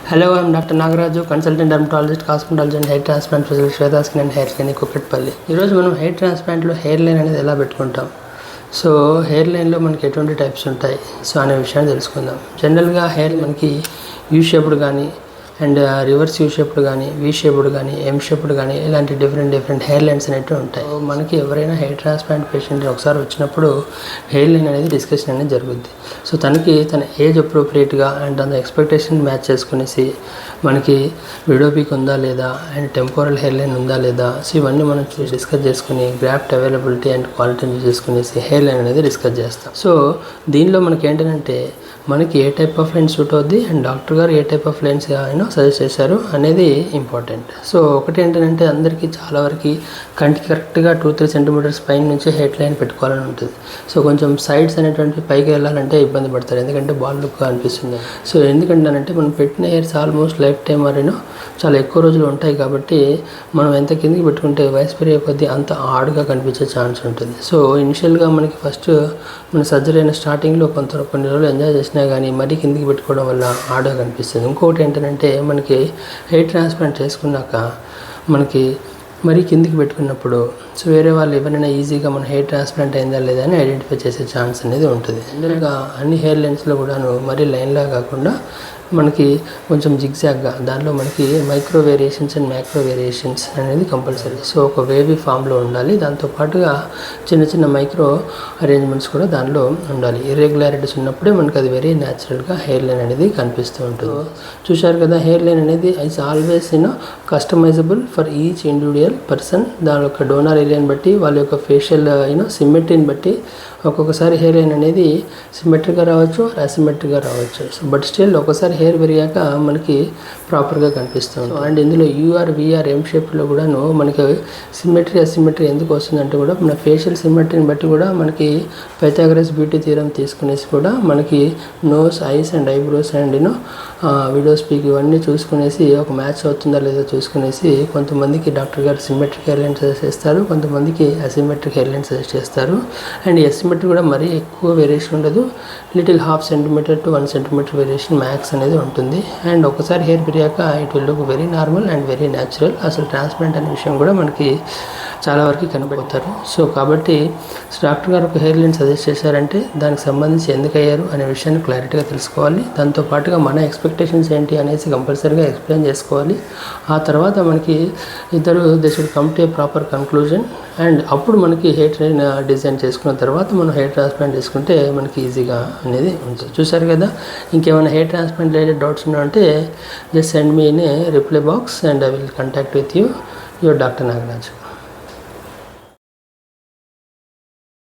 Hello, I'm Dr. Nagaraju, consultant dermatologist, cosmetologist and hair transplant specialist, Shweta Skin and Hair Clinic, Kukatpalli. ఈరోజు మనం hair ట్రాన్స్ప్లాంట్లో hair line అనేది ఎలా పెట్టుకుంటాం, so hair లైన్లో మనకి ఎటువంటి టైప్స్ ఉంటాయి సో అనే విషయాన్ని తెలుసుకుందాం. జనరల్గా హెయిర్ మనకి యూ షేప్డ్ కానీ అండ్ రివర్స్ యూ షేప్డ్ కానీ, వీ షేప్డ్ కానీ, ఎం షేప్డ్ కానీ ఇలాంటి డిఫరెంట్ హెయిర్ లైన్స్ అనేవి ఉంటాయి. మనకి ఎవరైనా హెయిర్ ట్రాన్స్ప్లాంట్ పేషెంట్ ఒకసారి వచ్చినప్పుడు హెయిర్ లైన్ అనేది డిస్కషన్ అనేది జరుగుద్ది. సో తన ఏజ్ అప్రోప్రియేట్గా అండ్ తన ఎక్స్పెక్టేషన్ మ్యాచ్ చేసుకునేసి మనకి విడోపిక్ ఉందా లేదా అండ్ టెంపోరల్ హెయిర్ లైన్ ఉందా లేదా, సో ఇవన్నీ మనం డిస్కస్ చేసుకుని గ్రాఫ్ట్ అవైలబిలిటీ అండ్ క్వాలిటీని చేసుకునేసి హెయిర్ లైన్ అనేది డిస్కస్ చేస్తాం. సో దీనిలో మనకి ఏంటంటే మనకి ఏ టైప్ ఆఫ్ లైన్ సూట్ అవుద్ది అండ్ డాక్టర్ గారు ఏ టైప్ ఆఫ్ లైన్స్ సజెస్ట్ చేశారు అనేది ఇంపార్టెంట్. సో ఒకటి ఏంటంటే అందరికీ చాలా వరకు కంటికి కరెక్ట్గా 2-3 సెంటీమీటర్స్ పైన నుంచి హెయిర్ లైన్ పెట్టుకోవాలని ఉంటుంది. సో కొంచెం సైడ్స్ అనేటువంటి పైకి వెళ్ళాలంటే ఇబ్బంది పడతారు, ఎందుకంటే బాల్ లుక్గా అనిపిస్తుంది. సో ఎందుకంటే మనం పెట్టిన హెయిర్స్ ఆల్మోస్ట్ లైఫ్ టైం మరేనో చాలా ఎక్కువ రోజులు ఉంటాయి కాబట్టి మనం ఎంత కిందికి పెట్టుకుంటే వయసు పెరిగే కొద్దీ అంత ఆడుగా కనిపించే ఛాన్స్ ఉంటుంది. సో ఇనిషియల్గా మనకి ఫస్ట్ మన సర్జరీ అయిన స్టార్టింగ్లో కొన్ని రోజులు ఎంజాయ్ చేసినా కానీ మరీ కిందికి పెట్టుకోవడం వల్ల ఆడుగా కనిపిస్తుంది. ఇంకొకటి ఏంటంటే మనకి హెయిర్ ట్రాన్స్ప్లాంట్ చేసుకున్నాక మనకి మరీ కిందికి పెట్టుకున్నప్పుడు సో వేరే వాళ్ళు ఎవరైనా ఈజీగా మన హెయిర్ ట్రాన్స్ప్లాంట్ అయిందా లేదా అని ఐడెంటిఫై చేసే ఛాన్స్ అనేది ఉంటుంది. జనరల్గా అన్ని హెయిర్ లైన్స్లో కూడాను మరీ లైన్లా కాకుండా మనకి కొంచెం జిగ్జాగ్గా దానిలో మనకి micro variations and macro variations అనేది కంపల్సరీ. సో ఒక వేవీ ఫామ్లో ఉండాలి, దాంతోపాటుగా చిన్న మైక్రో అరేంజ్మెంట్స్ కూడా దానిలో ఉండాలి. ఇర్రెగ్యులారిటీస్ ఉన్నప్పుడే మనకి అది వెరీ న్యాచురల్గా హెయిర్ లైన్ అనేది కనిపిస్తూ ఉంటుంది. చూశారు కదా, హెయిర్ లైన్ అనేది it's always customisable for each individual person. దాని యొక్క డోనర్ ఏరియాని బట్టి వాళ్ళ యొక్క ఫేషియల్ సిమెట్రీని బట్టి ఒక్కొక్కసారి హెయిర్ లైన్ అనేది సిమెట్రిక్గా రావచ్చు, అసిమెట్రిక్గా రావచ్చు. సో బట్ స్టిల్ ఒకసారి హెయిర్ పెరిగాక మనకి ప్రాపర్గా కనిపిస్తుంది. అండ్ ఇందులో యూఆర్, వీఆర్, ఎం షేప్లో కూడాను మనకి సిమెట్రీ అసిమెట్రీ ఎందుకు వస్తుందంటే కూడా మన ఫేషియల్ సిమెట్రీని బట్టి కూడా మనకి పైథాగరస్ బ్యూటీ థియరం తీసుకునేసి కూడా మనకి nose, eyes and eyebrows and widow's peak ఇవన్నీ చూసుకునేసి ఒక మ్యాచ్ అవుతుందా లేదా చూసుకునేసి కొంతమందికి డాక్టర్ గారు సిమెట్రిక్ హెయిర్ లైన్ సజెస్ట్ చేస్తారు, కొంతమందికి అసిమెట్రిక్ హెయిర్ లైన్ సజెస్ట్ చేస్తారు. అండ్ ఎసిమెట్రిక్ కూడా మరీ ఎక్కువ వేరియేషన్ ఉండదు, little 0.5 centimetre to 1 centimetre variation max అనేది ఉంటుంది. అండ్ ఒకసారి హెయిర్ పెరిగాక it will look very normal and very natural. అసలు ట్రాన్స్ప్లాంట్ అనే విషయం కూడా మనకి చాలా వరకు కనబడతారు. సో కాబట్టి డాక్టర్ గారు ఒక హెయిర్ లైన్ సజెస్ట్ చేశారంటే దానికి సంబంధించి ఎందుకు అయ్యారు అనే విషయాన్ని క్లారిటీగా తెలుసుకోవాలి. దాంతోపాటుగా మన ఎక్స్పెక్టేషన్స్ ఏంటి అనేసి కంపల్సరీగా ఎక్స్ప్లెయిన్ చేసుకోవాలి. ఆ తర్వాత మనకి they should come to a proper conclusion. And అప్పుడు మనకి హెయిర్ లైన్ డిజైన్ చేసుకున్న తర్వాత మనం హెయిర్ ట్రాన్స్ప్లాంట్ చేసుకుంటే మనకి ఈజీగా అనేది ఉంటుంది. చూసారు కదా, ఇంకేమైనా హెయిర్ ట్రాన్స్ప్లాంట్ రిలేటెడ్ డౌట్స్ ఉన్నాయంటే just send me in a reply box and I will contact with you, your doctor Nagaraj.